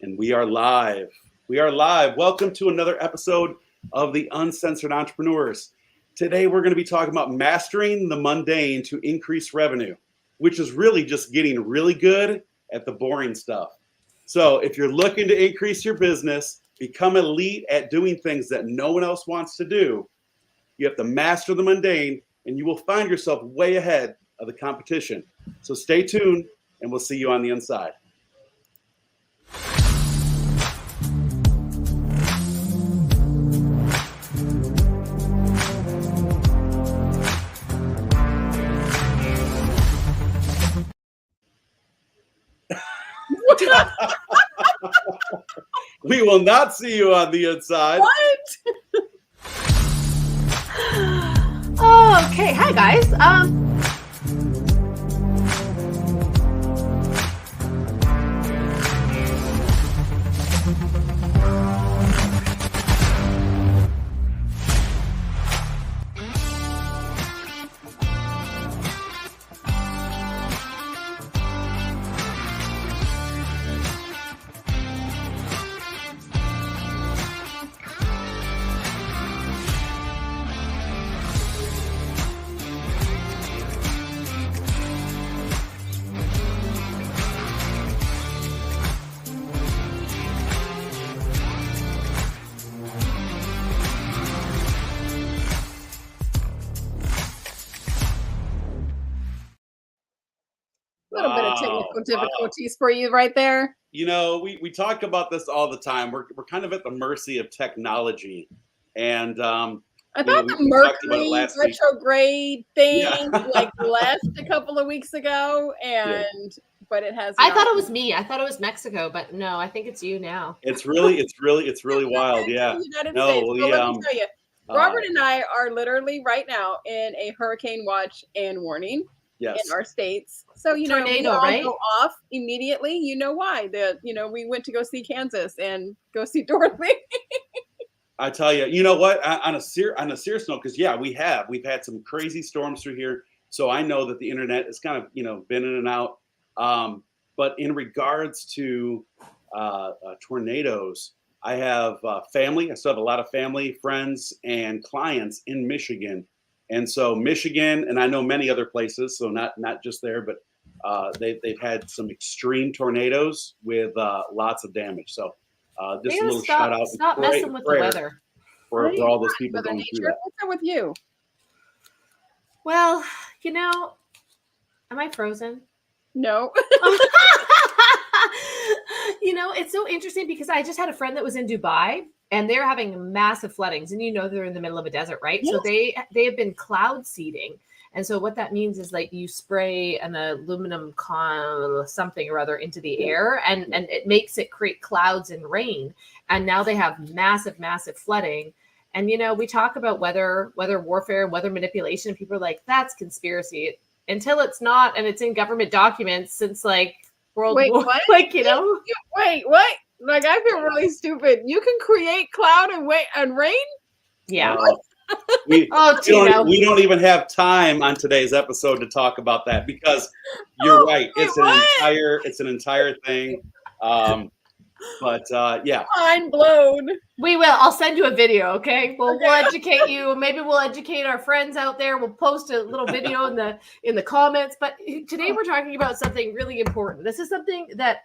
And we are live. We are live. Welcome to another episode of the Uncensored Entrepreneurs. Today, we're going to be talking about mastering the mundane to increase revenue, which is really just getting really good at the boring stuff. So if you're looking to increase your business, become elite at doing things that no one else wants to do, you have to master the mundane, and you will find yourself way ahead of the competition. So stay tuned, and we'll see you on the inside. We will not see you on the inside. What? Oh, okay. Hi, guys. A little bit of technical difficulties for you right there. You know, we talk about this all the time. We're kind of at the mercy of technology. And I thought the Mercury retrograde thing left a couple of weeks ago, but it has. I thought it was me. I thought it was Mexico, but no, I think it's you now. It's really wild. Yeah. United States. Well, let me tell you, Robert and I are literally right now in a hurricane watch and warning. Yes. In our states. So, tornado, we all right? Go off immediately. You know why? We went to go see Kansas and go see Dorothy. I tell you, you know what? On a serious note, because we've had some crazy storms through here. So I know that the internet is kind of, been in and out. But in regards to tornadoes, I have family. I still have a lot of family, friends, and clients in Michigan. And so Michigan, and I know many other places, so not just there, but they've had some extreme tornadoes with lots of damage. So just a little shout out. Stop messing with the weather. For all those people going through that. What's up with you? Well, am I frozen? No. It's so interesting because I just had a friend that was in Dubai. And they're having massive floodings, and they're in the middle of a desert, right? Yes. So they have been cloud seeding, and so what that means is you spray an aluminum something or other into the air, and it makes it create clouds and rain. And now they have massive flooding. And we talk about weather warfare and weather manipulation. And people are like, that's conspiracy until it's not, and it's in government documents since World War. What? Wait, what? I feel really stupid. You can create cloud and rain? Yeah. We don't even have time on today's episode to talk about that because you're right. It's an entire thing. Yeah. Mind blown. We will. I'll send you a video, okay? We'll educate you. Maybe we'll educate our friends out there. We'll post a little video in the comments. But today we're talking about something really important. This is something that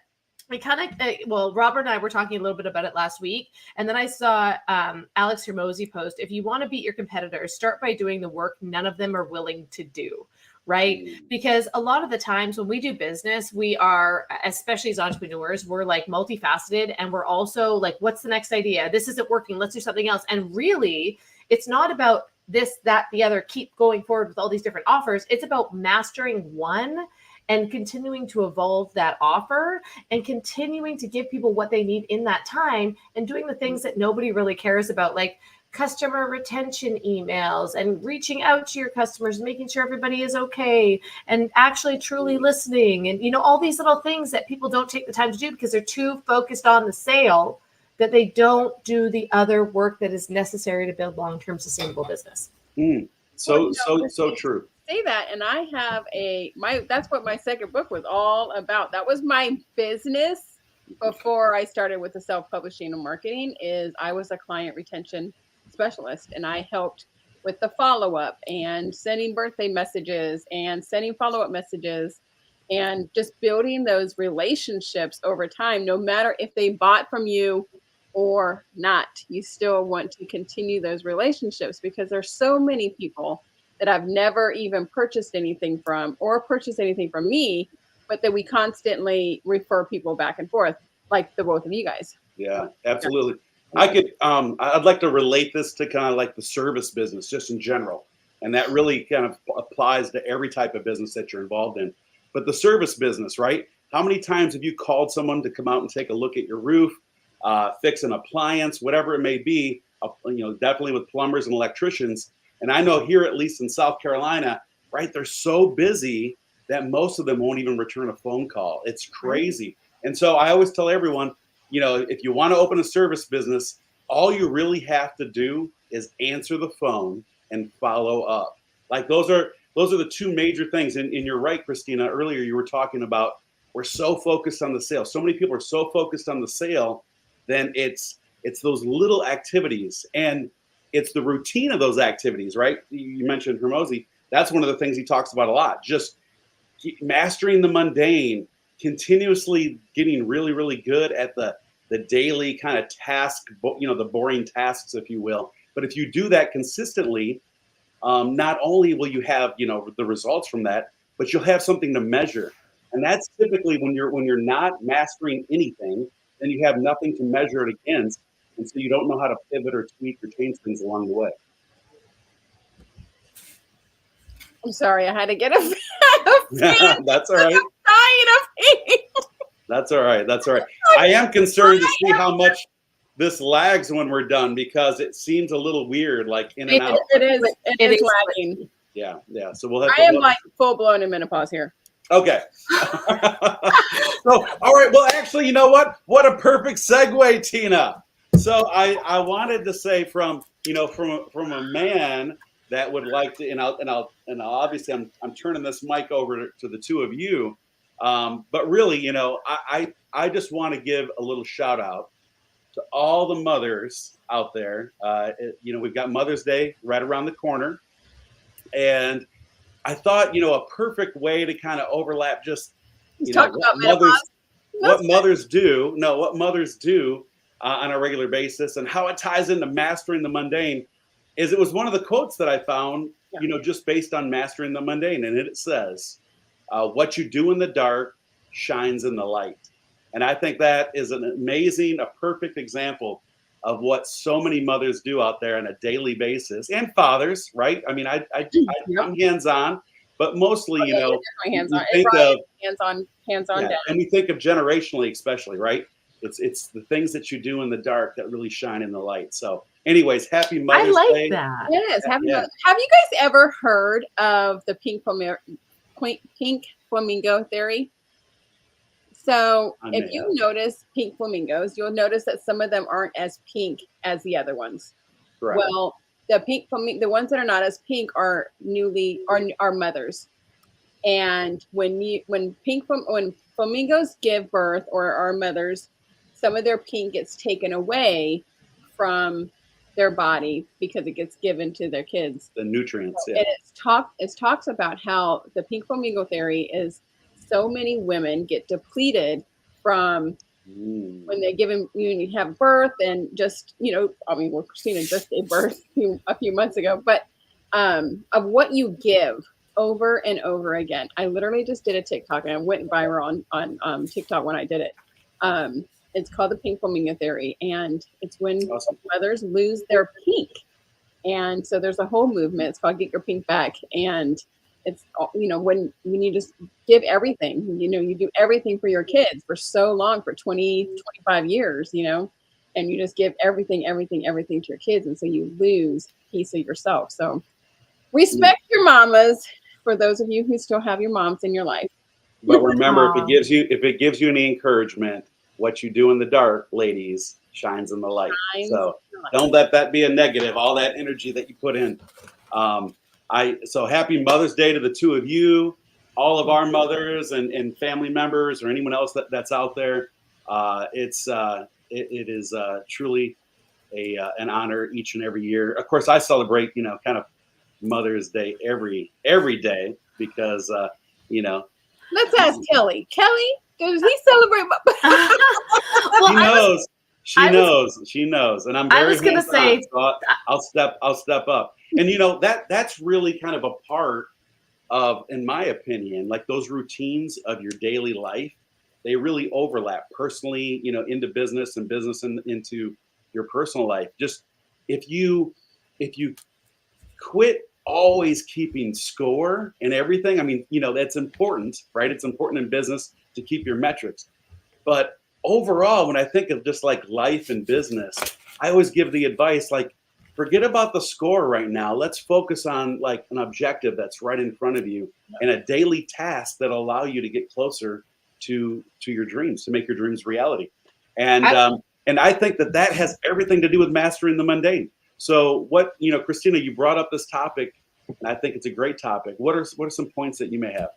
Robert and I were talking a little bit about it last week. And then I saw Alex Hermosi post, if you want to beat your competitors, start by doing the work none of them are willing to do, right? Because a lot of the times when we do business, we are, especially as entrepreneurs, we're multifaceted. And we're also what's the next idea? This isn't working. Let's do something else. And really, it's not about this, that, the other, keep going forward with all these different offers. It's about mastering one and continuing to evolve that offer and continuing to give people what they need in that time and doing the things that nobody really cares about, like customer retention emails and reaching out to your customers, making sure everybody is okay and actually truly listening. And, all these little things that people don't take the time to do because they're too focused on the sale that they don't do the other work that is necessary to build long-term sustainable business. So true. Say that, and I have that's what my second book was all about. That was my business before I started with the self-publishing and marketing is I was a client retention specialist, and I helped with the follow-up and sending birthday messages and sending follow-up messages and just building those relationships over time. No matter if they bought from you or not, you still want to continue those relationships because there's so many people that I've never even purchased anything from or purchased anything from me, but that we constantly refer people back and forth, like the both of you guys. Yeah, absolutely. I'd like to relate this to kind of like the service business just in general. And that really kind of applies to every type of business that you're involved in. But the service business, right? How many times have you called someone to come out and take a look at your roof, fix an appliance, whatever it may be, definitely with plumbers and electricians. And I know here, at least in South Carolina, right, they're so busy that most of them won't even return a phone call. It's crazy. And so I always tell everyone, if you want to open a service business, all you really have to do is answer the phone and follow up. Like those are the two major things. And you're right, Christina, earlier you were talking about, we're so focused on the sale. So many people are so focused on the sale, then it's those little activities and it's the routine of those activities, right? You mentioned Hermosi. That's one of the things he talks about a lot. Just mastering the mundane, continuously getting really, really good at the daily kind of task, the boring tasks, if you will. But if you do that consistently, not only will you have, the results from that, but you'll have something to measure. And that's typically when you're not mastering anything, then you have nothing to measure it against. And so you don't know how to pivot or tweak or change things along the way. I'm sorry, I had to get a That's all right. I'm That's all right. That's all right. I am concerned to see how much this lags when we're done because it seems a little weird, like in and out. It is lagging. Yeah. So we'll have. I am like full blown in menopause here. Okay. So, all right. Well, actually, you know what? What a perfect segue, Tina. So I wanted to say from a man that would like to, and I'll obviously I'm turning this mic over to the two of you. But really, I just want to give a little shout out to all the mothers out there. We've got Mother's Day right around the corner. And I thought, a perfect way to kind of overlap just, what mothers do on a regular basis and how it ties into mastering the mundane is it was one of the quotes that I found, just based on mastering the mundane. And it says, what you do in the dark shines in the light. And I think that is a perfect example of what so many mothers do out there on a daily basis, and fathers, right? I mean, I'm hands-on, but mostly, hands-on, hands-on down. And we think of generationally, especially, right? It's the things that you do in the dark that really shine in the light. So, anyways, happy Mother's Day. I like that. Yes, Have you guys ever heard of the pink flamingo theory? So if you notice pink flamingos, you'll notice that some of them aren't as pink as the other ones. Correct. Well, the ones that are not as pink are mothers. And when flamingos give birth or are mothers, some of their pink gets taken away from their body because it gets given to their kids. The nutrients. And it talks about how the pink flamingo theory is so many women get depleted from when they're given, you have birth and just, Christina just gave birth a few months ago, but of what you give over and over again. I literally just did a TikTok and I went viral on TikTok when I did it. It's called the pink flamingo theory. And it's when mothers lose their pink. And so there's a whole movement. It's called Get Your Pink Back. And it's, when you just give everything, you do everything for your kids for so long, for 20, 25 years, and you just give everything to your kids. And so you lose a piece of yourself. So respect your mamas, for those of you who still have your moms in your life. But remember, if it gives you any encouragement, what you do in the dark, ladies, shines in the light. So don't let that be a negative, all that energy that you put in. So happy Mother's Day to the two of you, all of our mothers and family members or anyone else that's out there. It is truly an honor each and every year. Of course, I celebrate, kind of Mother's Day every day because, you know, Let's ask Kelly. Kelly, does he celebrate? Well, she knows. She knows, and I'm very. I was going to say, so I'll step up, and that's really kind of a part of, in my opinion, like those routines of your daily life. They really overlap personally, into business and business into your personal life. Just if you quit always keeping score and everything, I mean, that's important, right? It's important in business to keep your metrics. But overall, when I think of just like life and business, I always give the advice, like, forget about the score right now. Let's focus on like an objective that's right in front of you and a daily task that allow you to get closer to your dreams, to make your dreams reality. And I think that has everything to do with mastering the mundane. So what, Christina, you brought up this topic, and I think it's a great topic. What are some points that you may have?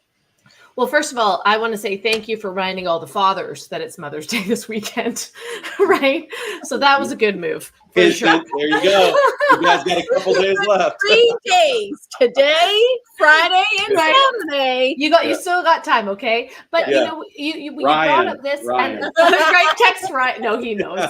Well, first of all, I want to say thank you for reminding all the fathers that it's Mother's Day this weekend, right? So that was a good move. For sure. There you go. You guys got a couple days left. 3 days. Today, Friday, and Saturday. You still got time, okay? But you brought up this Ryan. and right, text Ryan. No, he knows.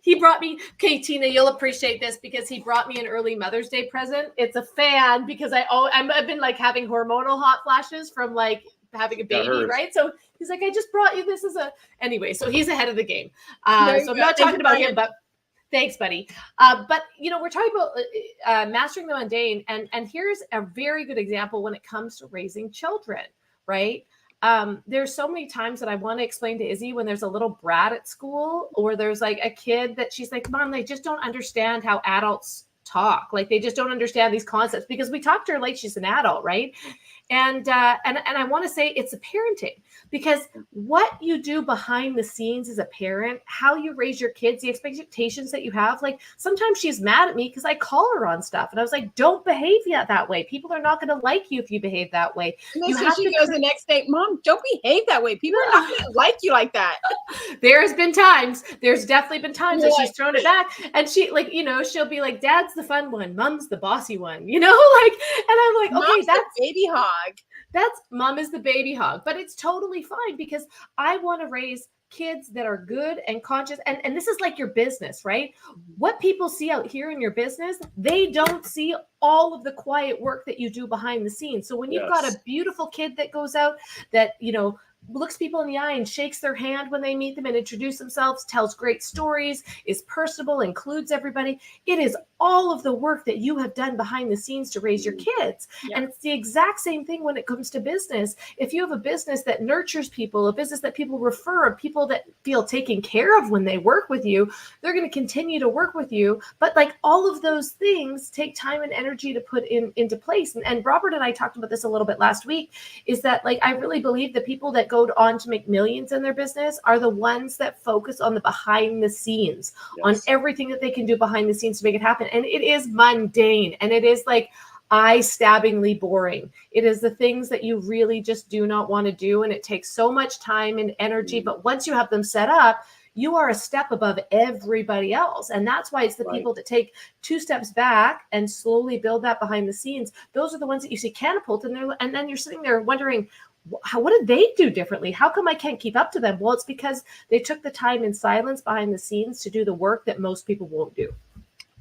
He brought me. Okay, Tina, you'll appreciate this because he brought me an early Mother's Day present. It's a fan because I've been like having hormonal hot flashes from like having a baby, right? So he's like, I just brought you this as anyway. So he's ahead of the game. So I'm not talking about him, but. Thanks, buddy. But we're talking about mastering the mundane, and here's a very good example when it comes to raising children, right? There's so many times that I want to explain to Izzy when there's a little brat at school, or there's like a kid that she's like, Mom, they just don't understand how adults talk. Like they just don't understand these concepts because we talk to her like she's an adult, right? And I want to say it's a parenting, because what you do behind the scenes as a parent, how you raise your kids, the expectations that you have, like sometimes she's mad at me because I call her on stuff. And I was like, don't behave that way. People are not going to like you if you behave that way. And so she goes the next day, Mom, don't behave that way. People are not going to like you like that. There's definitely been times that she's thrown it back, and she like, she'll be like, Dad's the fun one, Mom's the bossy one, and I'm like, okay, that's the baby hog. Mom is the baby hog, but it's totally fine because I want to raise kids that are good and conscious. And this is like your business, right? What people see out here in your business, they don't see all of the quiet work that you do behind the scenes. So when you've got a beautiful kid that goes out that, looks people in the eye and shakes their hand when they meet them and introduce themselves, tells great stories, is personable, includes everybody. It is all of the work that you have done behind the scenes to raise your kids. Yeah. And it's the exact same thing when it comes to business. If you have a business that nurtures people, a business that people refer, people that feel taken care of when they work with you, they're going to continue to work with you. But like all of those things take time and energy to put into place. And Robert and I talked about this a little bit last week, is that like, I really believe the people that go on to make millions in their business are the ones that focus on the behind the scenes, on everything that they can do behind the scenes to make it happen. And it is mundane, and it is like eye-stabbingly boring. It is the things that you really just do not want to do, and it takes so much time and energy. But once you have them set up, you are a step above everybody else. And that's why it's the people that take 2 steps back and slowly build that behind the scenes. Those are the ones that you see catapult, and then you're sitting there wondering, what did they do differently? How come I can't keep up to them? Well, it's because they took the time in silence behind the scenes to do the work that most people won't do.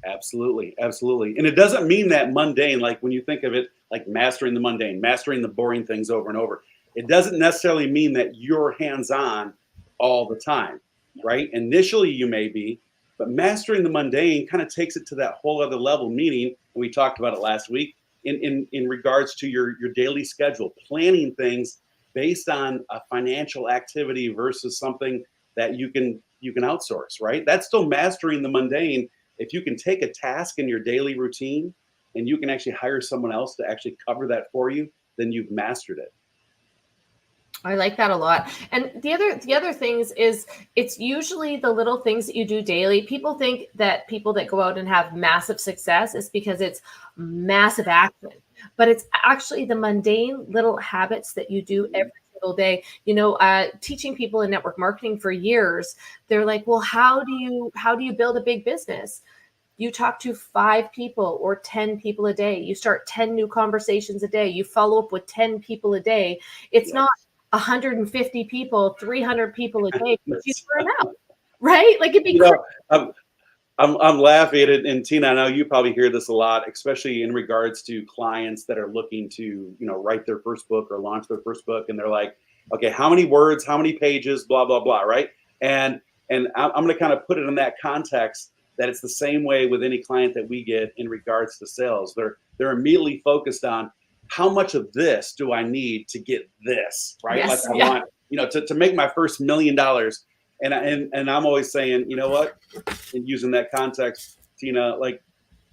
Absolutely. And it doesn't mean that mundane, like when you think of it, like mastering the mundane, mastering the boring things over and over. It doesn't necessarily mean that you're hands-on all the time, right? Initially you may be, but mastering the mundane kind of takes it to that whole other level, meaning, and we talked about it last week, in regards to your daily schedule, planning things based on a financial activity versus something that you can outsource, right? That's still mastering the mundane. If you can take a task in your daily routine and you can actually hire someone else to actually cover that for you, then you've mastered it. I like that a lot. And the other things is it's usually the little things that you do daily. People think that people that go out and have massive success is because it's massive action, but it's actually the mundane little habits that you do every single day. You know, teaching people in network marketing for years, they're like, well, how do you build a big business? You talk to 5 people or 10 people a day. You start 10 new conversations a day. You follow up with 10 people a day. It's not 150 people, 300 people a day, because you burn out, right? Like, it'd be I'm laughing at it, and Tina, I know you probably hear this a lot, especially in regards to clients that are looking to, write their first book or launch their first book, and they're like, okay, how many words, how many pages, blah blah blah, right? And I'm going to kind of put it in that context that it's the same way with any client that we get in regards to sales. They're immediately focused on how much of this do I need to get this, right? Yes, like I want, to make my first $1 million. And I'm always saying, you know what? And using that context, Tina, like,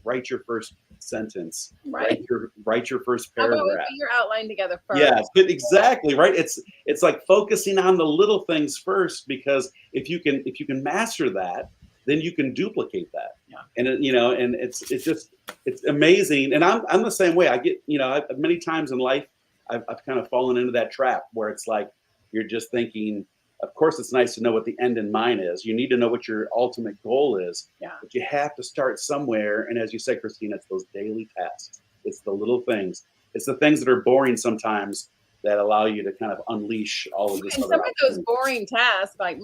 write your first sentence, right? Write your first How about paragraph. we put your outline together first? Yeah, but exactly, right. It's like focusing on the little things first, because if you can master that, then you can duplicate that. Yeah. And and it's amazing. And I'm the same way. I get, many times in life, I've kind of fallen into that trap where it's like you're just thinking. Of course, it's nice to know what the end in mind is. You need to know what your ultimate goal is. Yeah. But you have to start somewhere. And as you said, Christina, it's those daily tasks. It's the little things. It's the things that are boring sometimes that allow you to kind of unleash all of this. And some of those boring tasks, like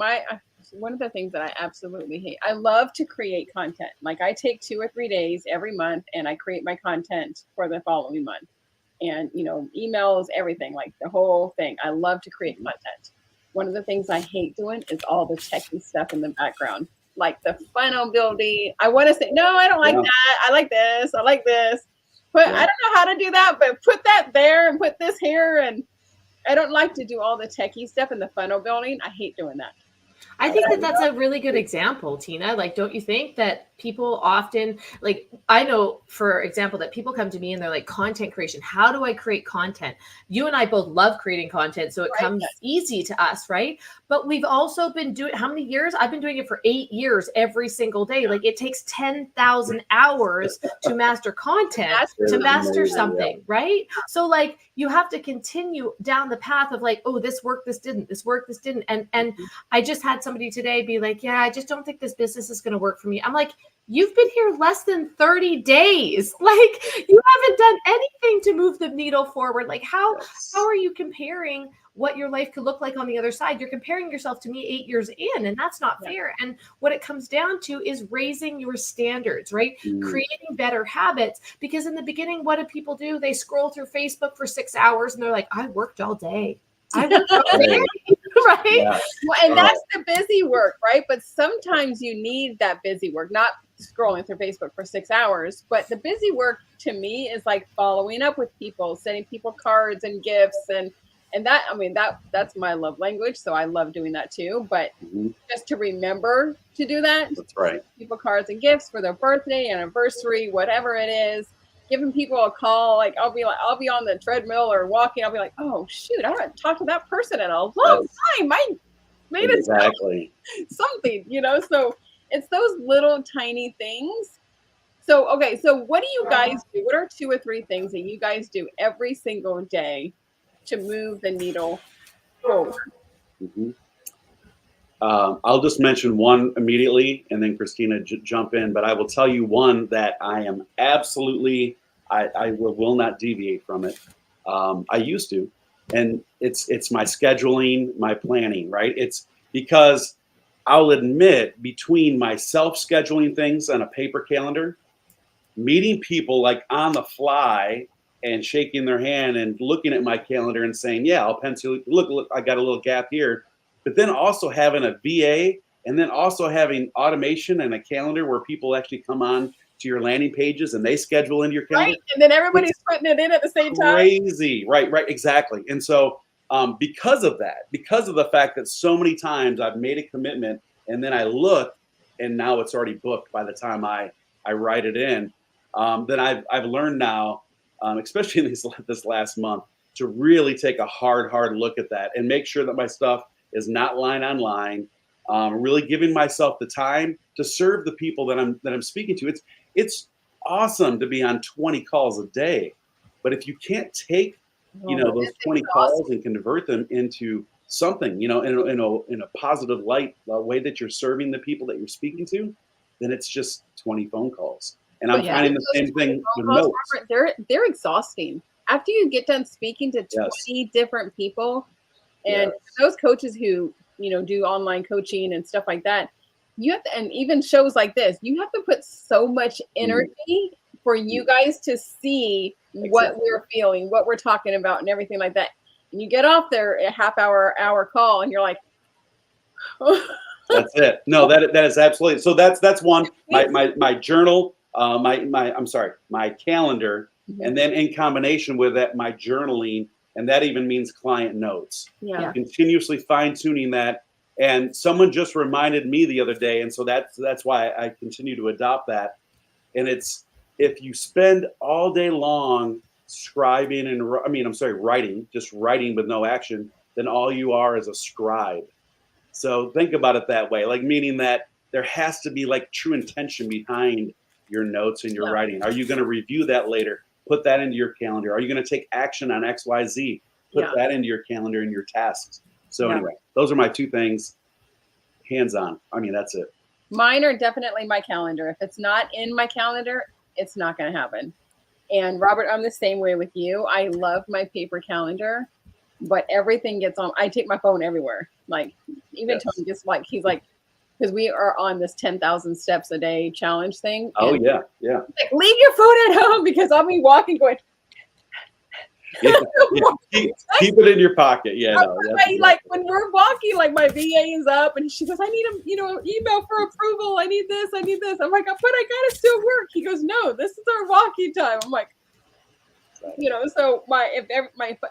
one of the things that I absolutely hate, I love to create content. Like, I take 2 or 3 days every month and I create my content for the following month. And, emails, everything, like the whole thing. I love to create content. One of the things I hate doing is all the techie stuff in the background, like the funnel building. I want to say, no, I don't like that. I like this. I like this. But I don't know how to do that, but put that there and put this here. And I don't like to do all the techie stuff in the funnel building. I hate doing that. I think that that's a really good example, Tina. Like, don't you think that people often, like, I know, for example, that people come to me and they're like, content creation. How do I create content? You and I both love creating content, so it comes easy to us, right? But we've also been doing, how many years? I've been doing it for 8 years every single day. Like, it takes 10,000 hours to master content, to master something, right? So, like, you have to continue down the path of like, oh, this worked, this didn't, this worked, this didn't. And I just had somebody today be like, yeah, I just don't think this business is going to work for me. I'm like, you've been here less than 30 days. Like, you haven't done anything to move the needle forward. Like, how are you comparing what your life could look like on the other side? You're comparing yourself to me 8 years in, and that's not fair. And what it comes down to is raising your standards, right? Creating better habits. Because in the beginning, what do people do? They scroll through Facebook for 6 hours and they're like, I worked all day. I worked all day. Right? Yeah. Well, and that's the busy work, right? But sometimes you need that busy work, not scrolling through Facebook for 6 hours. But the busy work to me is like following up with people, sending people cards and gifts, and that, I mean, that's my love language. So I love doing that too. But just to remember to do that. That's right. People cards and gifts for their birthday, anniversary, whatever it is. Giving people a call, like I'll be on the treadmill or walking. I'll be like, oh shoot, I haven't talked to that person in a long time. I made it something, So it's those little tiny things. So okay, so what do you guys do? What are 2 or 3 things that you guys do every single day to move the needle forward? I'll just mention one immediately, and then Christina jump in. But I will tell you one that I am absolutely, I will not deviate from it. I used to, and it's my scheduling, my planning, right? It's because I'll admit, between my self-scheduling things on a paper calendar, meeting people like on the fly and shaking their hand and looking at my calendar and saying, yeah, I'll pencil, look, I got a little gap here. But then also having a VA, and then also having automation and a calendar where people actually come on to your landing pages and they schedule into your calendar. Right, and then everybody's putting it in at the same time. Crazy, right, exactly. And so because of that, because of the fact that so many times I've made a commitment and then I look and now it's already booked by the time I write it in, then I've learned now, especially in this last month, to really take a hard look at that and make sure that my stuff is not line on line, really giving myself the time to serve the people that I'm speaking to. It's awesome to be on 20 calls a day, but if you can't take those 20 calls and convert them into something, in a positive light, a way that you're serving the people that you're speaking to, then it's just 20 phone calls. And I'm finding the same thing with notes. Robert, they're exhausting. After you get done speaking to 20 different people, and those coaches who, do online coaching and stuff like that, you have to, and even shows like this, you have to put so much energy for you guys to see what we're feeling, what we're talking about, and everything like that. And you get off there a hour call, and you're like, that's it. No, that is absolutely. So that's one. My journal, my calendar, and then in combination with that, my journaling, and that even means client notes. Yeah. Continuously fine tuning that. And someone just reminded me the other day, and so that's why I continue to adopt that. And it's, if you spend all day long writing, just writing with no action, then all you are is a scribe. So think about it that way, like meaning that there has to be like true intention behind your notes and your writing. Are you going to review that later? Put that into your calendar. Are you going to take action on X, Y, Z? Put that into your calendar and your tasks. So anyway, those are my two things. Hands-on. That's it. Mine are definitely my calendar. If it's not in my calendar, it's not going to happen. And Robert, I'm the same way with you. I love my paper calendar, but everything gets on. I take my phone everywhere. Like even Tony, just like he's like, because we are on this 10,000 steps a day challenge thing. Oh yeah. Like, leave your phone at home, because I'll be walking going. Keep it in your pocket. Like when we're walking, like my VA is up and she goes, I need a email for approval. I need this. I'm like, but I gotta still work. He goes, no, this is our walking time. I'm like, so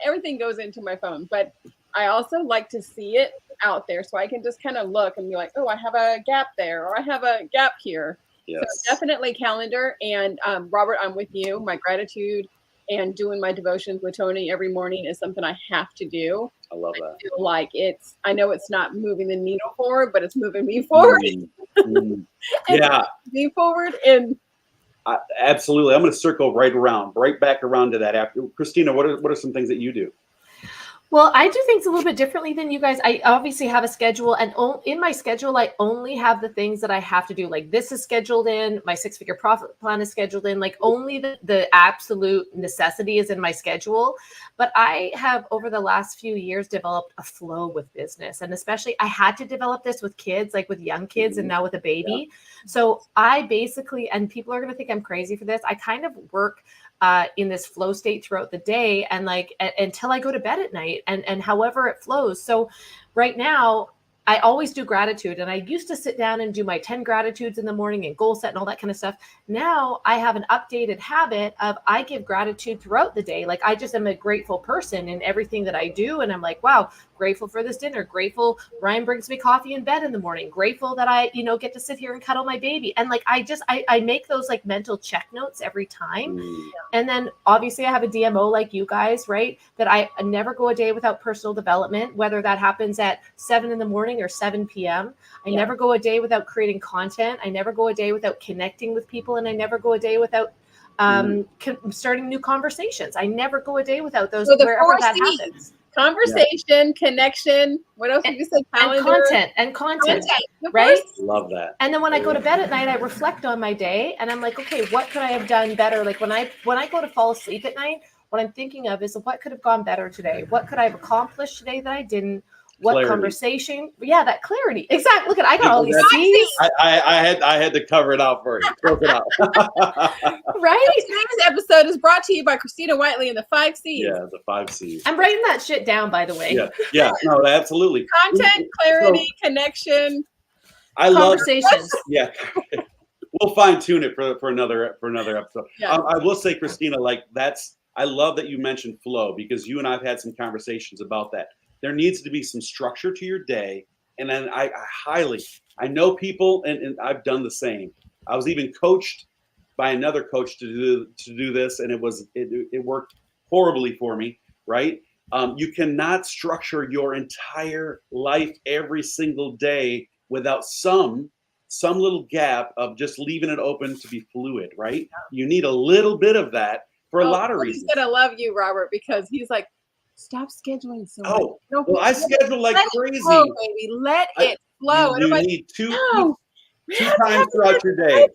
everything goes into my phone, but I also like to see it out there so I can just kind of look and be like, oh, I have a gap there, or I have a gap here. Yes. So definitely calendar. And Robert, I'm with you. My gratitude and doing my devotions with Tony every morning is something I have to do. I love that. I feel like I know it's not moving the needle forward, but it's moving me forward. Yeah. Me forward. And absolutely. I'm going to circle right back around to that after. Christina, what are some things that you do? Well, I do things a little bit differently than you guys. I obviously have a schedule, and in my schedule, I only have the things that I have to do. Like this is scheduled in, my 6-figure profit plan is scheduled in, like only the absolute necessity is in my schedule. But I have over the last few years developed a flow with business. And especially I had to develop this with kids, like with young kids and now with a baby. So I basically, and people are going to think I'm crazy for this, I kind of work in this flow state throughout the day and like until I go to bed at night and however it flows. So right now I always do gratitude, and I used to sit down and do my 10 gratitudes in the morning and goal set and all that kind of stuff. Now I have an updated habit of I give gratitude throughout the day. Like I just am a grateful person in everything that I do. And I'm like, wow, grateful for this dinner, grateful Ryan brings me coffee in bed in the morning, grateful that I, get to sit here and cuddle my baby. And like, I make those like mental check notes every time. And then obviously I have a DMO like you guys, right? That I never go a day without personal development, whether that happens at 7 in the morning or 7 p.m. I never go a day without creating content. I never go a day without connecting with people. And I never go a day without starting new conversations. I never go a day without those, wherever that happens. Conversation, connection. What else did you say? Calendar. And content. Right? Love that. And then when I go to bed at night, I reflect on my day and I'm like, okay, what could I have done better? Like when I go to fall asleep at night, what I'm thinking of is what could have gone better today? What could I have accomplished today that I didn't? What clarity. Conversation? Yeah, that clarity. Exactly. Look I got all these C's. I had to cover it out for you. Broke it out. Right? Today's episode is brought to you by Christina Whiteley and the 5 C's. Yeah, the 5 C's. I'm writing that shit down, by the way. Yeah. No, absolutely. Content, clarity, connection. Conversations. Yeah. We'll fine tune it for another episode. Yeah. I will say, Christina, like I love that you mentioned flow, because you and I've had some conversations about that. There needs to be some structure to your day. And then I know people, and I've done the same. I was even coached by another coach to do this, and it worked horribly for me, right? You cannot structure your entire life every single day without some little gap of just leaving it open to be fluid, right? You need a little bit of that for a lot of well, reasons. He's gonna love you, Robert, because he's like, stop scheduling so much. Oh, No, well, I schedule like let crazy. it flow, baby. Let it flow. You And I'm need two no, times throughout your day. At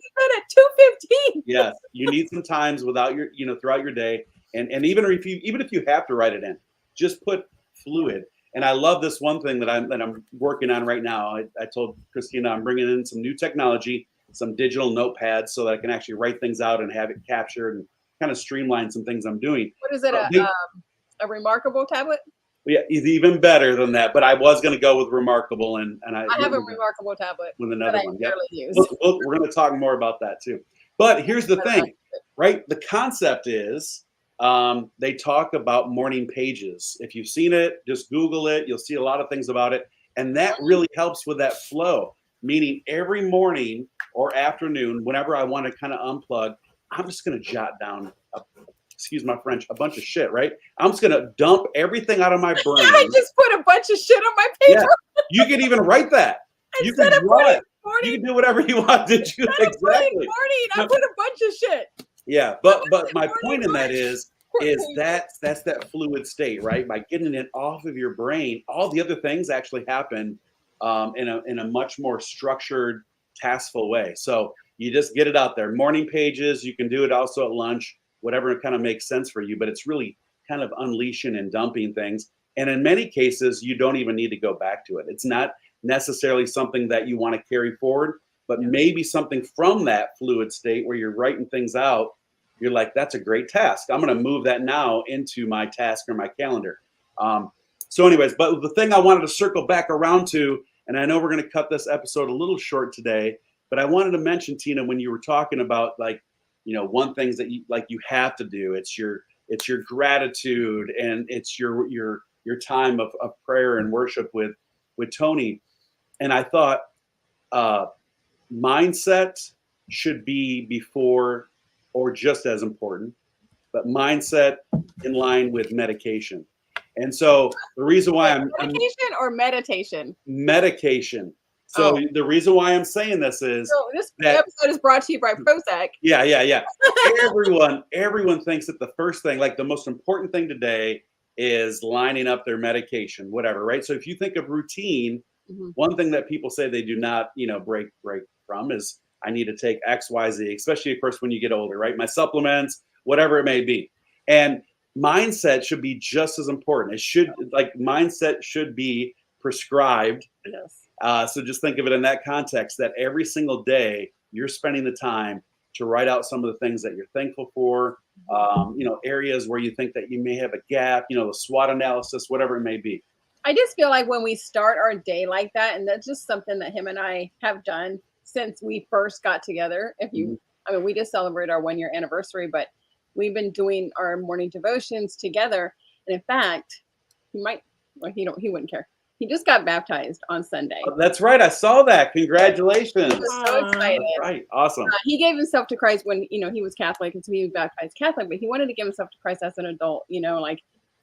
2:15. Yes, you need some times without your, throughout your day, and even if you have to write it in, just put fluid. And I love this one thing that I'm working on right now. I told Christina I'm bringing in some new technology, some digital notepads, so that I can actually write things out and have it captured and kind of streamline some things I'm doing. What is it? A remarkable tablet? Yeah, it's even better than that. But I was going to go with remarkable, and I have a remarkable tablet with another one. Yep. Use. We're going to talk more about that too. But here's the thing, right? The concept is they talk about morning pages. If you've seen it, just Google it. You'll see a lot of things about it. And that really helps with that flow, meaning every morning or afternoon, whenever I want to kind of unplug, I'm just going to jot down, excuse my French, a bunch of shit, right? I'm just going to dump everything out of my brain. I just put a bunch of shit on my paper. Yeah, you can even write that. You can draw it. You can do whatever you want to do. Exactly. Morning, I put a bunch of shit. Yeah, but my point in that is that's that fluid state, right? By getting it off of your brain, all the other things actually happen in a much more structured, taskful way. So you just get it out there. Morning pages, you can do it also at lunch, whatever kind of makes sense for you. But it's really kind of unleashing and dumping things. And in many cases, you don't even need to go back to it. It's not necessarily something that you want to carry forward, but maybe something from that fluid state where you're writing things out. You're like, that's a great task. I'm going to move that now into my task or my calendar. So anyways, but the thing I wanted to circle back around to, and I know we're going to cut this episode a little short today, but I wanted to mention, Tina, when you were talking about one things that you have to do, it's your gratitude and it's your time of prayer and worship with Tony. And I thought mindset should be before or just as important, but mindset in line with medication. And so the reason why medication or meditation? Medication. So the reason why I'm saying this is this episode is brought to you by Prozac. Yeah. Everyone thinks that the first thing, like the most important thing today, is lining up their medication, whatever, right? So if you think of routine, one thing that people say they do not, break from is I need to take X, Y, Z, especially of course when you get older, right? My supplements, whatever it may be. And mindset should be just as important. Mindset should be prescribed. Yes. So just think of it in that context, that every single day you're spending the time to write out some of the things that you're thankful for, areas where you think that you may have a gap, the SWOT analysis, whatever it may be. I just feel like when we start our day like that, and that's just something that him and I have done since we first got together. We just celebrated our 1-year anniversary, but we've been doing our morning devotions together. And in fact, he wouldn't care. He just got baptized on Sunday. Oh, that's right. I saw that. Congratulations. He was so excited. That's right. Awesome. He gave himself to Christ when, he was Catholic, and so he was baptized Catholic, but he wanted to give himself to Christ as an adult,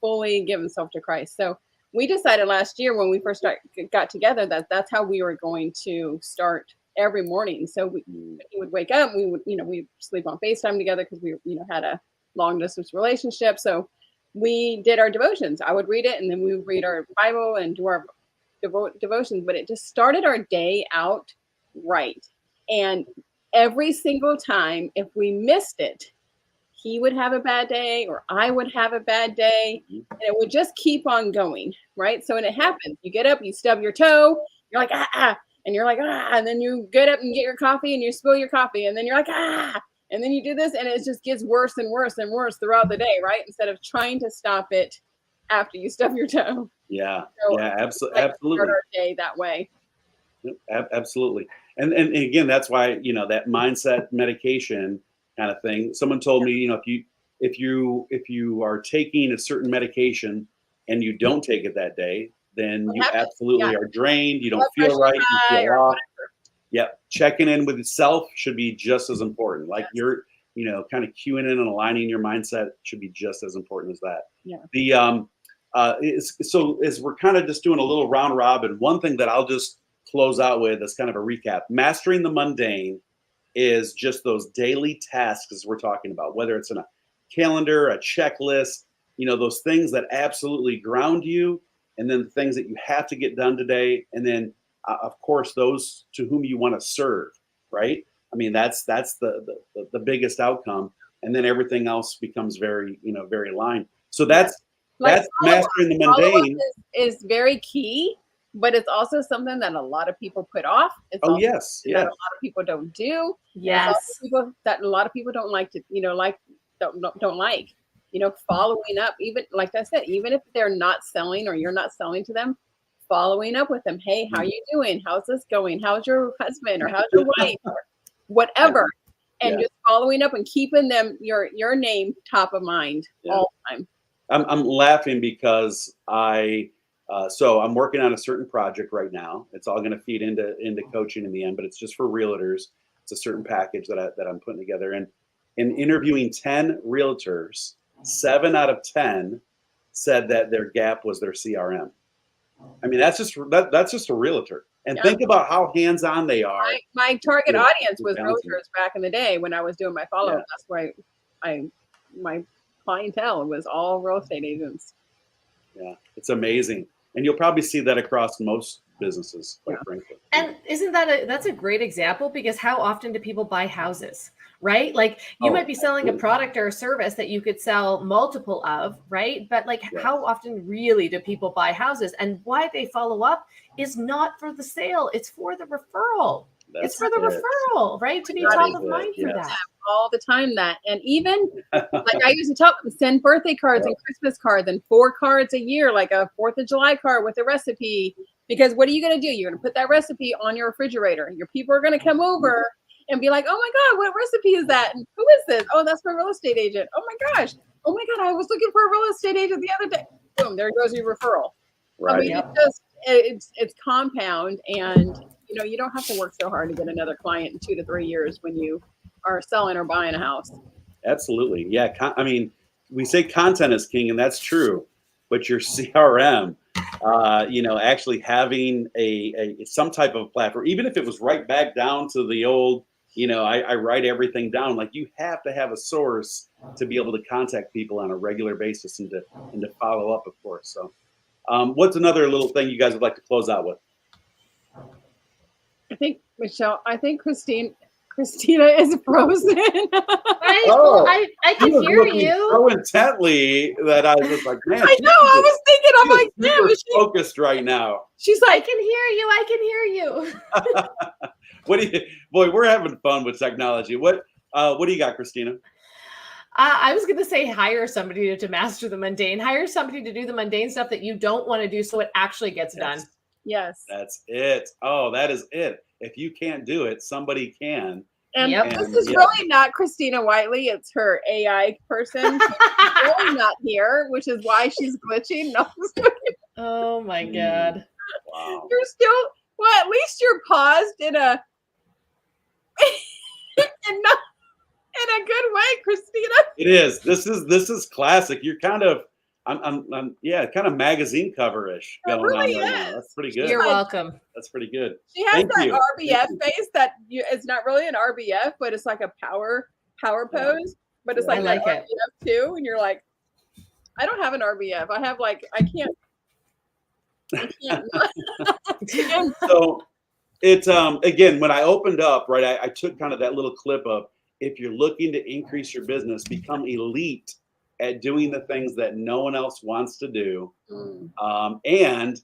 fully give himself to Christ. So we decided last year when we first got together that's how we were going to start every morning. So he would wake up, we'd sleep on FaceTime together because we, had a long distance relationship. So we did our devotions. I would read it, and then we would read our Bible and do our devotions. But it just started our day out right. And every single time, if we missed it, he would have a bad day or I would have a bad day, and it would just keep on going, right? So when it happens, you get up, you stub your toe, you're like, and you're like, and then you get up and get your coffee and you spill your coffee, and then you're like, and then you do this, and it just gets worse and worse and worse throughout the day, right? Instead of trying to stop it after you stub your toe. Yeah, so absolutely. Start our day that way. Absolutely. And again, that's why, that mindset medication kind of thing. Someone told me, if you are taking a certain medication and you don't take it that day, then you absolutely are drained. You don't feel right. You feel off. Yeah. Checking in with yourself should be just as important. Like you're, kind of cueing in and aligning your mindset should be just as important as that. Yeah. So as we're kind of just doing a little round robin, one thing that I'll just close out with as kind of a recap: mastering the mundane is just those daily tasks we're talking about, whether it's in a calendar, a checklist, those things that absolutely ground you, and then things that you have to get done today. And then, of course, those to whom you want to serve, right? I mean, that's the biggest outcome. And then everything else becomes very aligned. So that's mastering the mundane is very key, but it's also something that a lot of people put off. It's that a lot of people don't do. Yes. People that a lot of people don't like to, don't like, following up, even like I said, even if they're not selling or you're not selling to them, following up with them. Hey, how you doing? How's this going? How's your husband or how's your wife or whatever? And just following up and keeping them your name top of mind all the time. I'm laughing because so I'm working on a certain project right now. It's all going to feed into coaching in the end, but it's just for realtors. It's a certain package that I'm putting together. And in interviewing 10 realtors, 7 out of 10 said that their gap was their CRM. I mean, that's just a realtor. And think about how hands-on they are. My target audience was realtors back in the day when I was doing my follow-up. That's why my clientele was all real estate agents. Yeah, it's amazing. And you'll probably see that across most businesses, quite frankly. And isn't that's a great example, because how often do people buy houses, right? Like you might be selling a product or a service that you could sell multiple of, right? But like how often really do people buy houses? And why they follow up is not for the sale, it's for the referral. It's for the referral, right? To be top of mind for that. All the time that. And even like I used to tell them, send birthday cards and Christmas cards and 4 cards a year, like a 4th of July card with a recipe. Because what are you going to do? You're going to put that recipe on your refrigerator. Your people are going to come over and be like, oh my God, what recipe is that? And who is this? Oh, that's my real estate agent. Oh my gosh. Oh my God, I was looking for a real estate agent the other day. Boom, there goes your referral. Right. I mean, it's compound, and you don't have to work so hard to get another client in 2 to 3 years when you are selling or buying a house. Absolutely. Yeah. I mean, we say content is king, and that's true, but your CRM, actually having some type of platform, even if it was right back down to the old, I write everything down. Like, you have to have a source to be able to contact people on a regular basis and to follow up, of course. So what's another little thing you guys would like to close out with? I think, Michelle, Christina is frozen. I can hear you so intently that I was like, man, I know. I was thinking, I'm like, damn, is she focused right now? She's like, I can hear you. We're having fun with technology. What do you got, Christina? I was going to say, hire somebody to master the mundane. Hire somebody to do the mundane stuff that you don't want to do, so it actually gets done. Yes. That's it. Oh, that is it. If you can't do it, somebody can. And this is really not Christina Whiteley. It's her AI person. She's really not here, which is why she's glitching. No. Oh my God. Wow. You're still, at least you're paused in a in a good way, Christina. It is. This is classic. You're kind of kind of magazine cover-ish going really on right now. That's pretty good. You're welcome. That's pretty good. She has RBF face that it's not really an RBF, but it's like a power pose. But it's like that RBF too, and you're like, I don't have an RBF. I have I can't. So it's again, when I opened up, right, I took kind of that little clip of, if you're looking to increase your business, become elite at doing the things that no one else wants to do. And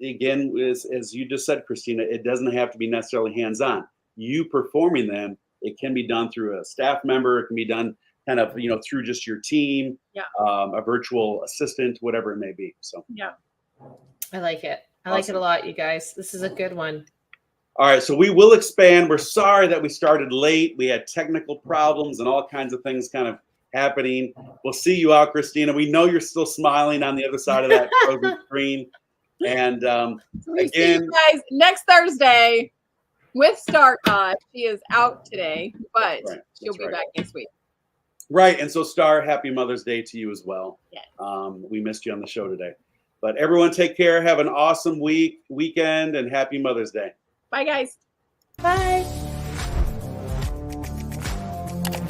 again, as you just said, Christina, it doesn't have to be necessarily hands-on. You performing them, it can be done through a staff member. It can be done kind of, through just your team, a virtual assistant, whatever it may be. So I like it. I like it a lot, you guys. This is a good one. All right, so we will expand. We're sorry that we started late. We had technical problems and all kinds of things kind of happening. We'll see you out, Christina. We know you're still smiling on the other side of that frozen screen. And again, see you guys next Thursday with Star. She is out today, but she'll be back next week. Right, and so Star, happy Mother's Day to you as well. Yes. We missed you on the show today. But everyone, take care. Have an awesome weekend, and happy Mother's Day. Bye, guys. Bye.